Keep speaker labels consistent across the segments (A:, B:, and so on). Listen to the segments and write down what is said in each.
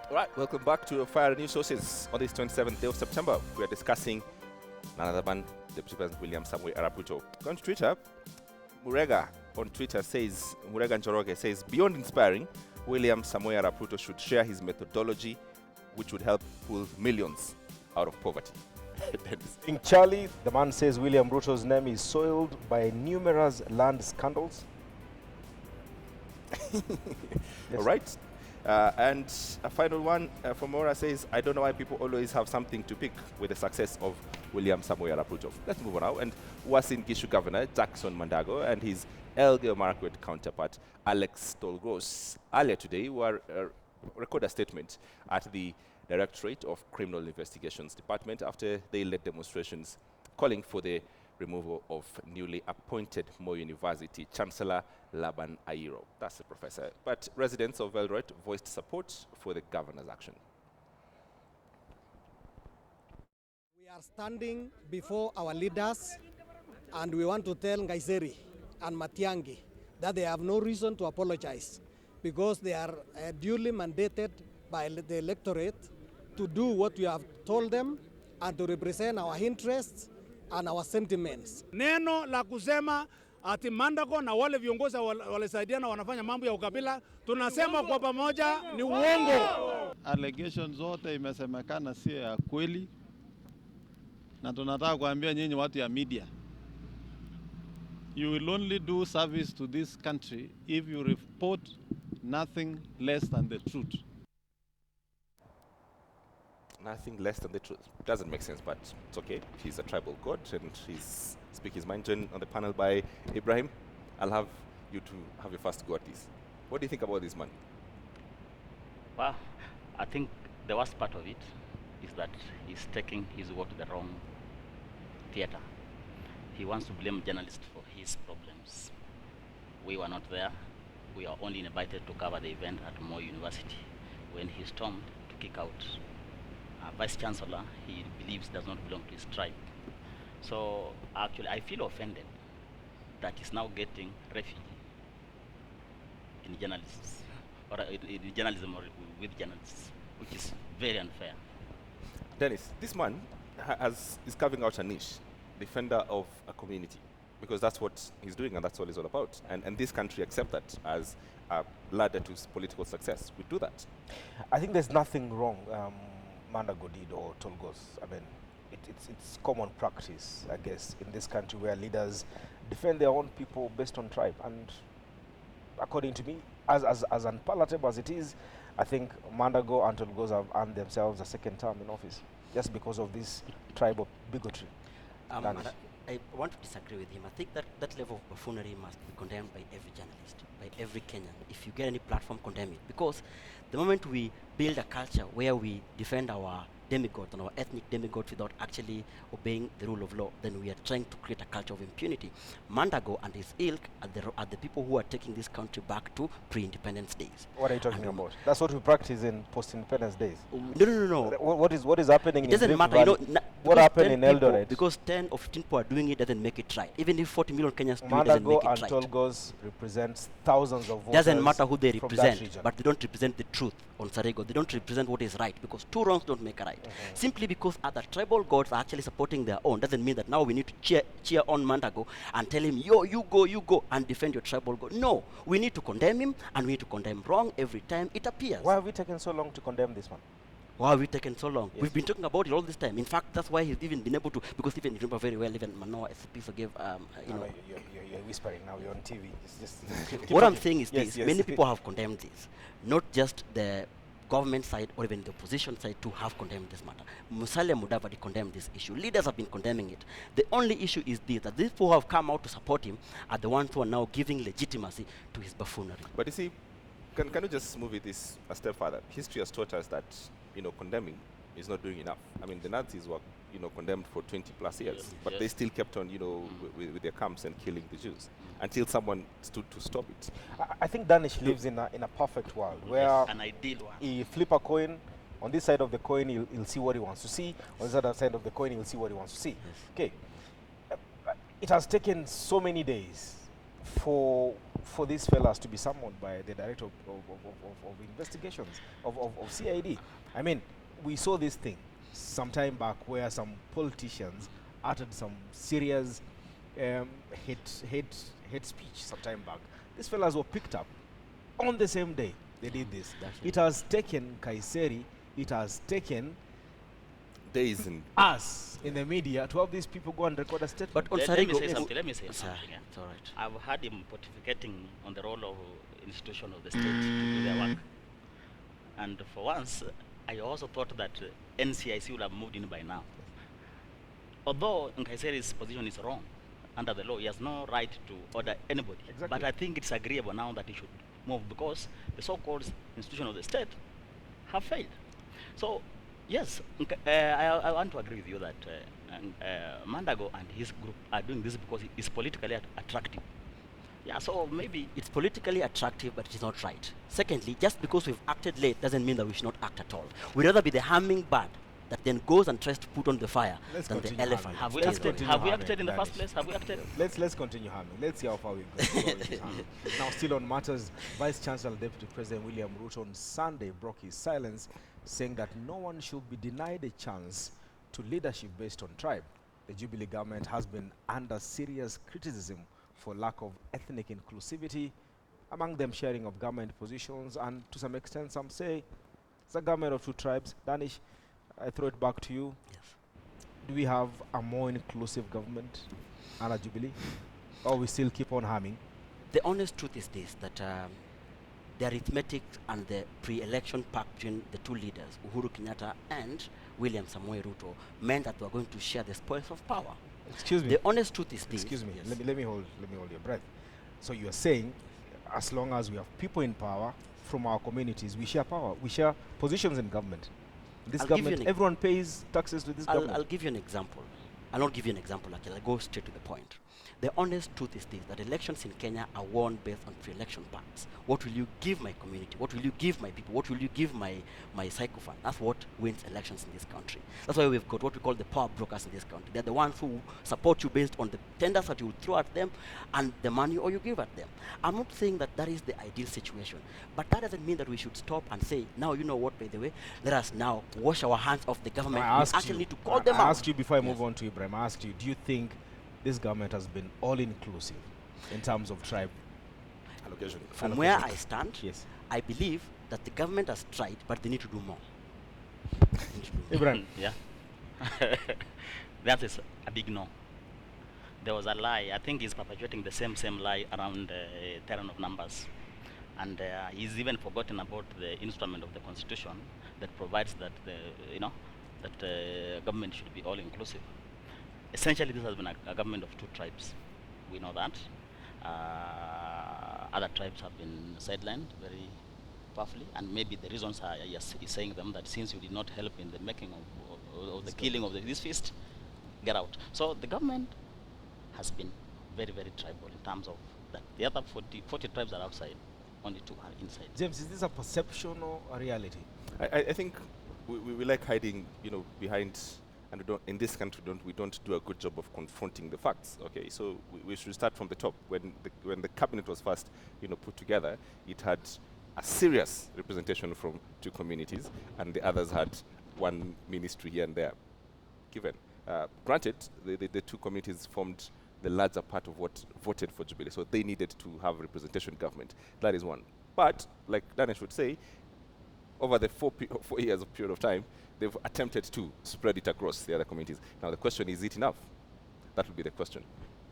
A: All right, welcome back to Fire News Sources. On this 27th day of September, we are discussing none other than Deputy President William Samoei Arap Ruto. Going to Twitter, Murega on Twitter says, Murega Njoroge says, beyond inspiring, William Samoei Arap Ruto should share his methodology, which would help pull millions out of poverty.
B: In Charlie, the man says William Ruto's name is soiled by numerous land scandals.
A: Yes. All right. And a final one from Mora says, I don't know why people always have something to pick with the success of William Samoei Arap Ruto. Let's move on now. And Uasin Gishu Governor Jackson Mandago and his Elgeyo Marakwet counterpart Alex Tolgos earlier today were record a statement at the Directorate of Criminal Investigations Department after they led demonstrations calling for the removal of newly appointed Moi University Chancellor Laban Ayiro. That's the professor. But residents of Eldoret voiced support for the governor's action.
C: We are standing before our leaders and we want to tell Ngaiseri and Matiangi that they have no reason to apologize because they are duly mandated by the electorate to do what we have told them and to represent our interests and our sentiments.
D: Neno la kusema ati Mandago na wale viongozi walisaidiana wanafanya mambo ya ukabila, tunasema kwa pamoja ni uongo.
E: Allegations zote imesemekana sio ya kweli, na tunataka kuambia nyinyi watu ya media, you will only do service to this country if you report nothing less than the truth.
A: Nothing less than the truth. Doesn't make sense, but it's okay. He's a tribal god and he's speaking his mind. Joined on the panel by Ibrahim. I'll have you to have your first go at this. What do you think about this man?
F: Well, I think the worst part of it is that he's taking his work to the wrong theater. He wants to blame journalists for his problems. We were not there. We are only invited to cover the event at Moi University when he stormed to kick out Vice Chancellor he believes does not belong to his tribe. So actually I feel offended that he's now getting refuge in journalists, or in journalism or with journalists, which is very unfair.
A: Dennis, this man is carving out a niche, defender of a community, because that's what he's doing and that's what he's all about. And this country accept that as a ladder to political success. We do that.
B: I think there's nothing wrong Mandago did or Tolgos. I mean, it's common practice, I guess, in this country where leaders defend their own people based on tribe. And according to me, as unpalatable as it is, I think Mandago and Tolgos have earned themselves a second term in office just because of this tribal bigotry.
G: I want to disagree with him. I think that level of buffoonery must be condemned by every journalist, by every Kenyan. If you get any platform, condemn it. Because the moment we build a culture where we defend our demigods and our ethnic demigods without actually obeying the rule of law, then we are trying to create a culture of impunity. Mandago and his ilk are the people who are taking this country back to pre-independence days.
B: What are you talking about? That's what we practice in post-independence days.
G: No.
B: What is happening
G: it doesn't
B: in
G: matter.
B: What happened in Eldoret?
G: Because 10 or 15 people are doing it doesn't make it right. Even if 40 million Kenyans do it, doesn't make it right.
B: Mandago and Tolgos represents thousands of voters.
G: Doesn't matter who they represent, but they don't represent the truth on Sarego. They don't represent what is right, because two wrongs don't make a right. Simply because other tribal gods are actually supporting their own doesn't mean that now we need to cheer on Mandago and tell him, yo, you go and defend your tribal god. No, we need to condemn him, and we need to condemn wrong every time it appears.
B: Why have we taken so long to condemn this man?
G: Why have we taken so long?
B: Yes.
G: We've been talking about it all this time. In fact, that's why he's even been able to, because even you remember very well, even Manoa SP forgave,
B: You're whispering now, you're on TV. Just
G: what I'm saying is
B: yes,
G: this, many people have condemned this, not just the government side or even the opposition side to have condemned this matter. Musalia Mudavadi condemned this issue. Leaders have been condemning it. The only issue is this, that these people who have come out to support him are the ones who are now giving legitimacy to his buffoonery.
A: But you see, can you just move it this a step further? History has taught us that, condemning is not doing enough. I mean, the Nazis were, condemned for 20 plus years, but they still kept on, with their camps and killing the Jews until someone stood to stop it.
B: I think Danish lives in a perfect world where
F: an ideal one.
B: He flip a coin. On this side of the coin, he'll see what he wants to see. On the other side of the coin, he'll see what he wants to see. Okay. It has taken so many days for for these fellas to be summoned by the director of investigations, of CID. I mean, we saw this thing some time back where some politicians uttered some serious hate speech some time back. These fellas were picked up on the same day they did this. It has taken Kaiseri, it has taken
A: days and
B: us in the media to have these people go and record a statement.
G: But on
F: Let me
G: Sarigo,
F: say something. Let me say something.
G: yeah, it's all right.
F: I've heard him pontificating on the role of institution of the state to do their work. And for once, I also thought that NCIC would have moved in by now. Although Nkaiseri's position is wrong under the law, he has no right to order anybody.
B: Exactly.
F: But I think it's agreeable now that he should move because the so-called institution of the state have failed. So, yes, I want to agree with you that Mandago and his group are doing this because it is politically attractive. Yeah, so maybe
G: It's politically attractive, but it is not right. Secondly, just because we've acted late doesn't mean that we should not act at all. We'd rather be the hummingbird that then goes and tries to put on the fire
B: Let's
G: than the
B: continue
G: elephant.
B: humming.
F: have we
B: Let's
F: acted?
B: continue
F: Have we
B: humming,
F: acted in the first
B: Danish.
F: place? Have we acted?
B: Let's continue humming. Let's see how far we go. with this humming. Now, still on matters, Vice Chancellor Deputy President William Ruto on Sunday broke his silence, saying that no one should be denied a chance to leadership based on tribe. The Jubilee government has been under serious criticism for lack of ethnic inclusivity, among them sharing of government positions, and to some extent some say it's a government of two tribes. Danish, I throw it back to you.
G: Yes.
B: Do we have a more inclusive government under Jubilee, or we still keep on humming?
G: The honest truth is this, that the arithmetic and the pre-election pact between the two leaders, Uhuru Kenyatta and William Samoei Ruto, meant that we are going to share the spoils of power.
B: Excuse me.
G: The honest truth is this.
B: Excuse me.
G: Yes.
B: Let me hold your breath. So you are saying, as long as we have people in power from our communities, we share power, we share positions in government. This
G: I'll give you
B: government,
G: an
B: everyone pays taxes to this government.
G: I'll give you an example. I'll not give you an example, actually. I'll go straight to the point. The honest truth is this, that elections in Kenya are won based on pre-election pacts. What will you give my community? What will you give my people? What will you give my psychophant? That's what wins elections in this country. That's why we've got what we call the power brokers in this country. They're the ones who support you based on the tenders that you throw at them and the money or you give at them. I'm not saying that that is the ideal situation, but that doesn't mean that we should stop and say, now you know what, by the way, let us now wash our hands off the government.
B: I
G: We
B: asked
G: actually
B: you,
G: need to call them out.
B: I asked you before I move
G: Yes.
B: on to Ibrahim, I asked you, do you think this government has been all inclusive in terms of tribe
A: allocation.
G: From where I stand,
B: Yes.
G: I believe that the government has tried, but they need to do more.
B: Ibrahim,
F: Yeah. That is a big no. There was a lie. I think he's perpetuating the same lie around terrain of numbers. And he's even forgotten about the instrument of the constitution that provides that government should be all inclusive. Essentially, this has been a government of two tribes. We know that. Other tribes have been sidelined very powerfully, and maybe the reasons are he's saying them that since you did not help in the making of the killing of this feast, get out. So the government has been very, very tribal in terms of that. The other 40 tribes are outside, only 2 are inside.
B: James, is this a perception or a reality?
A: I think we like hiding, behind, and in this country we don't do a good job of confronting the facts. Okay, so we should start from the top. When the cabinet was first, put together, it had a serious representation from 2 communities, and the others had 1 ministry here and there. Given, granted, the 2 communities formed the larger part of what voted for Jubilee, so they needed to have representation in government. That is one. But like Danish would say, over the 4 years of period of time, they've attempted to spread it across the other communities. Now the question is it enough? That would be the question.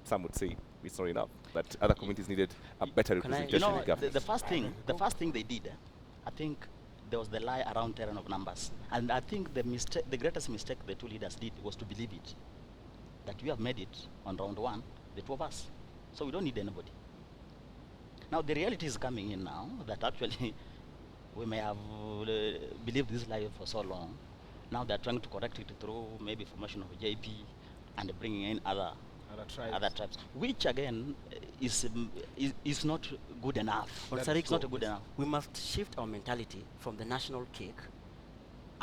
A: Some would say it's not enough. That other communities needed a better
G: Can I-
A: representation in government.
F: The first thing they did, I think there was the lie around terrain of numbers, and I think the greatest mistake the 2 leaders did was to believe it, that we have made it on round 1, the 2 of us, so we don't need anybody. Now the reality is coming in now that actually we may have believed this lie for so long. Now they're trying to correct it through maybe formation of JP and bringing in other tribes, which again is not good enough.
G: But
F: It's not good enough.
G: we must shift our mentality from the national cake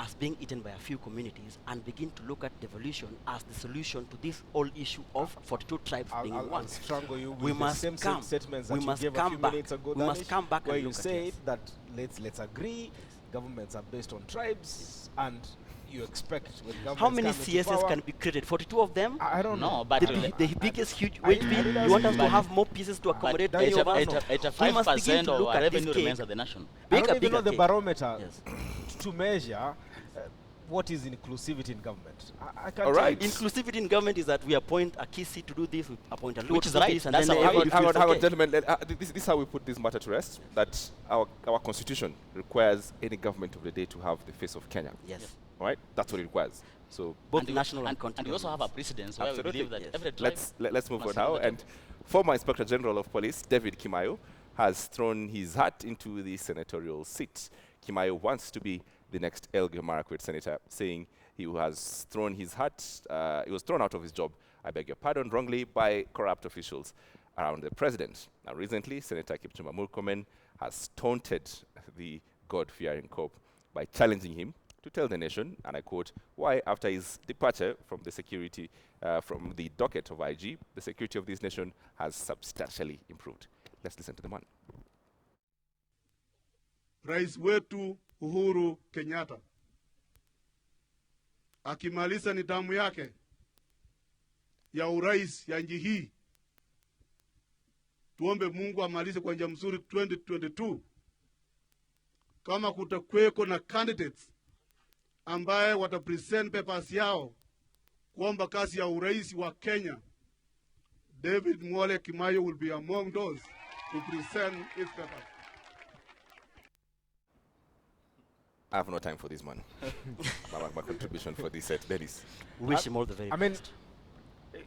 G: as being eaten by a few communities and begin to look at devolution as the solution to this whole issue of 42 tribes being in one.
B: I'll strangle you
G: We
B: with the
G: must
B: same
G: come.
B: statements
G: We
B: that you
G: must
B: gave a
G: come
B: few
G: back.
B: minutes ago,
G: We must
B: Danish,
G: come back
B: where
G: and
B: you
G: look at
B: said
G: yes.
B: that let's agree, governments are based on tribes, and you expect when governments
G: How many
B: come into
G: CSS
B: power,
G: can be created? 42 of them?
B: I don't know.
F: No, but
G: The biggest huge wage bill,
B: I
G: you want us to
F: but-
G: have more pieces to accommodate
B: that
G: many
B: you
G: of us?
B: know.
F: 85%
G: to
F: of
G: look
F: our
G: at this
F: revenue
G: cake.
F: remains at the nation.
B: I
G: Bake
B: don't
G: a
B: even know
G: bigger
B: the
G: cake.
B: barometer
G: Yes.
B: to measure what is inclusivity in government. I can't
A: All
B: tell
A: right.
B: you.
G: Inclusivity in government is that we appoint a Kisi to do this, we appoint a Luo
F: Which
G: to
F: is
G: do
F: right.
G: this, and
F: That's
G: then
F: how
G: everybody
A: Hang on,
G: feels okay.
A: gentlemen. This is how we put this matter to rest. That our constitution requires any government of the day to have the face of Kenya.
G: Yes.
A: All right, that's what it requires. So
G: Both
F: And you-
G: national and
F: and
G: country
F: we also have a
G: governments.
F: precedence where we
A: Absolutely.
F: believe that
G: Yes.
F: every tribe
A: let's move on
F: must
A: now.
F: sit at the
A: And
F: table.
A: former Inspector General of Police David Kimayo has thrown his hat into the senatorial seat. Kimayo wants to be the next Elgeyo Marakwet senator, saying he has thrown his hat. He was thrown out of his job, I beg your pardon, wrongly by corrupt officials around the president. Now, recently, Senator Kipchumba Murkomen has taunted the God-fearing cop by challenging him to tell the nation, and I quote, why after his departure from the security, from the docket of IG, the security of this nation has substantially improved. Let's listen to the man.
H: Rais wetu Uhuru Kenyatta akimaliza nidhamu yake ya urais ya nchi hii, tuombe Mungu amalize kwa njia mzuri 2022. Kama kutakweko na candidates ambaye watapresent papers yao kuomba kazi ya urais wa Kenya, David Mwale Kimayo will be among those to present his papers.
A: I have no time for this man. my contribution for this set, Dennis.
G: We wish him all the very
B: I mean,
G: best.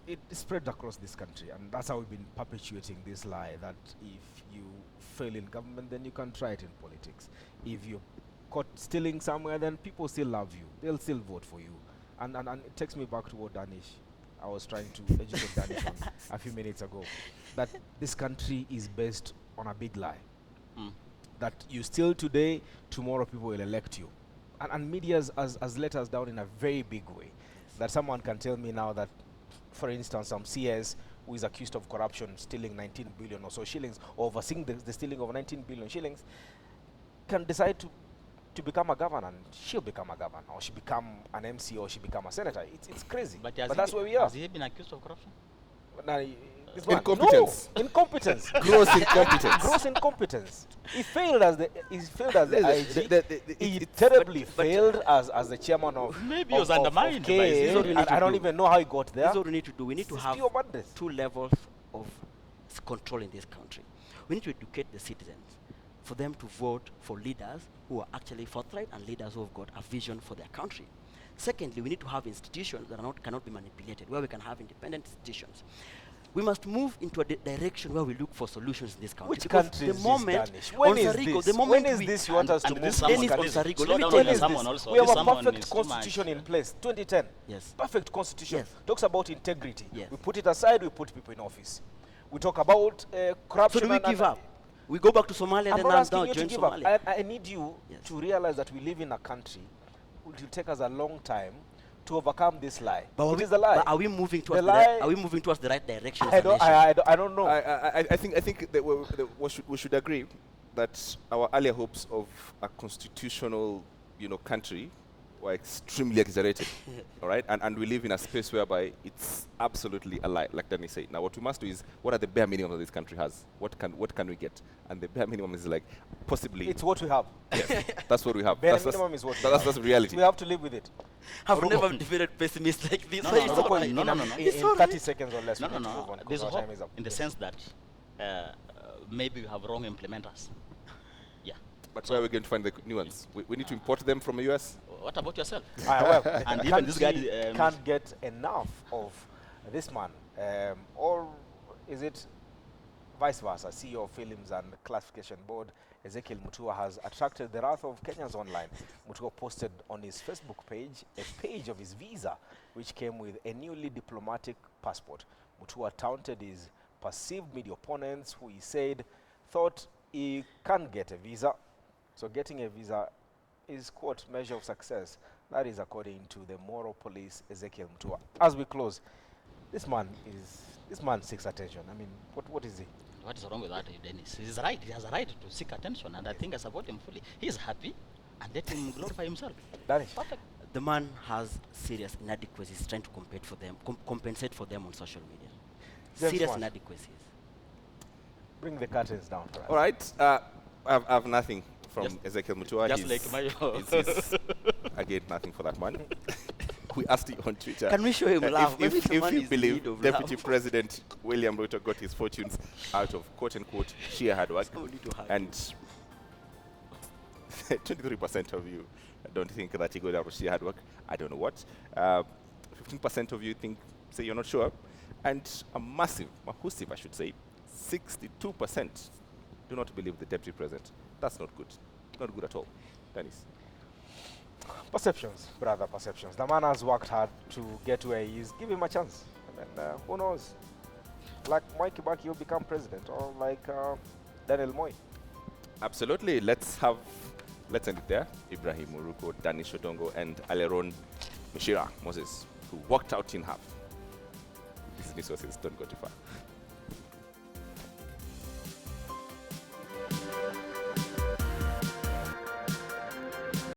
B: it spread across this country, and that's how we've been perpetuating this lie that if you fail in government, then you can try it in politics. If you're caught stealing somewhere, then people still love you. They'll still vote for you. And it takes me back to what I was trying to educate Danish on a few minutes ago, that this country is based on a big lie. That you steal today, tomorrow people will elect you. And media has let us down in a very big way. That someone can tell me now that, for instance, some CS who is accused of corruption, stealing 19 billion or so shillings, or overseeing the stealing of 19 billion shillings, can decide to become a governor, and she'll become a governor, or she become an MC, or she become a senator. It's crazy.
F: But
B: that's where we are.
F: Has he been accused of corruption?
B: Now, this man-
A: Incompetence.
B: No, incompetence.
A: Gross incompetence.
B: Gross incompetence. He failed as the IG. He
A: It's-
B: terribly failed as the chairman of.
F: Maybe he was
B: of
F: undermined by
B: KA,
F: his-
G: This is what we need
B: and
G: to
B: I don't
G: do.
B: even know how he got there.
G: This is what we need to do. We need to
B: It's
G: have
B: pure madness.
G: 2 levels of control in this country. We need to educate the citizens for them to vote for leaders who are actually forthright and leaders who have got a vision for their country. Secondly, we need to have institutions that cannot be manipulated, where we can have independent institutions. We must move into a direction where we look for solutions in this country.
B: Which
G: Because
B: country
G: the
B: is
G: moment
B: this, Danish? When
G: on
B: is
G: Sarigo,
B: this?
G: the moment
B: When is
G: we-
B: this you want us to
F: and
B: move
F: this
B: to
F: someone
B: this
G: Dennis
B: country?
G: Onsarigo,
F: Slow
G: let me
F: down
G: tell
F: on
G: you
F: the
G: this.
F: someone also.
B: We have
F: This
B: a
F: someone
B: perfect
F: is too
B: constitution
F: much.
B: in place, 2010.
G: Yes.
B: Perfect constitution.
G: Yes.
B: Talks about integrity.
G: Yes.
B: We put it aside, we put people in office. We talk about corruption.
G: So do we
B: and-
G: give up? We go back to Somalia and
B: I'm
G: then
B: not
G: now
B: asking you to
G: join
B: give
G: Somalia.
B: up. I need you
G: Yes.
B: to realize that we live in a country. It will take us a long time to overcome this lie.
G: But
B: It is a lie.
G: But are we moving towards
B: The
G: the
B: lie-
G: are we moving towards the right direction?
B: I
G: as a
B: don't,
G: nation?
B: I don't know.
A: I think that we should agree that our earlier hopes of a constitutional, country were extremely exaggerated. All right, and we live in a space whereby it's absolutely a lie, like Danny said. Now, what we must do is, what are the bare minimum that this country has? What can we get? And the bare minimum is like possibly.
B: It's what we have.
A: Yes, that's what we have.
B: Bare
A: that's
B: minimum is what we
A: that's
B: have.
A: the reality.
B: We have to live with it.
G: I've
B: Ruto.
G: never defeated pessimists like this.
F: No,
G: So
F: no,
G: it's
F: no,
G: all
F: no,
G: right.
F: no, no, no, no.
B: In
G: It's all
B: 30
G: right.
B: seconds or less,
F: No,
B: we
F: no,
B: need to
F: no.
B: move on, 'cause
F: There's
B: our
F: hope
B: time is up.
F: in the
B: Yes.
F: sense that maybe we have wrong implementers. Yeah.
A: But where are we going to find the new ones? We need to import them from the US.
F: What about yourself?
B: Well,
F: And
B: the
F: even this guy
B: country can't get enough of this man, or is it vice versa? CEO of Films and Classification Board, Ezekiel Mutua, has attracted the wrath of Kenyans online. Mutua posted on his Facebook page a page of his visa, which came with a newly diplomatic passport. Mutua taunted his perceived media opponents, who he said thought he can't get a visa. So getting a visa his quote measure of success, that is according to the moral police Ezekiel Mutua. As we close, this man seeks attention. I mean, what is he?
F: What is wrong with that, Dennis? He's right. He has a right to seek attention, and I think I support him fully. He's happy, and let him glorify himself.
B: Danish.
F: Perfect.
G: The man has serious inadequacies trying to compensate for them on social media.
B: James
G: Serious
B: Swan.
G: inadequacies.
B: Bring the curtains down for us.
A: All right. I have nothing from
F: Just-
A: Ezekiel Mutua.
F: Just like my...
A: He's again, nothing for that man. We asked you on Twitter.
G: Can we show him love? Maybe the
A: if
G: man
A: you
G: is in
A: believe
G: need of
A: Deputy
G: love.
A: President William Ruto got his fortunes out of quote-unquote sheer hard work,
G: Somebody to hug
A: and 23% of you don't think that he got out of sheer hard work. I don't know what. 15% of you say you're not sure, and a massive, I should say, 62% do not believe the Deputy President. That's not good. Not good at all. Dennis.
B: Perceptions, brother, perceptions. The man has worked hard to get where he is. Give him a chance. And who knows? Like Mwai Kibaki, he'll become president, or like Daniel Moi.
A: Absolutely. Let's end it there. Ibrahim Uruko, Danish Odongo, and Aleron Mishira Moses, who walked out in half. This is Sources. Don't go too far.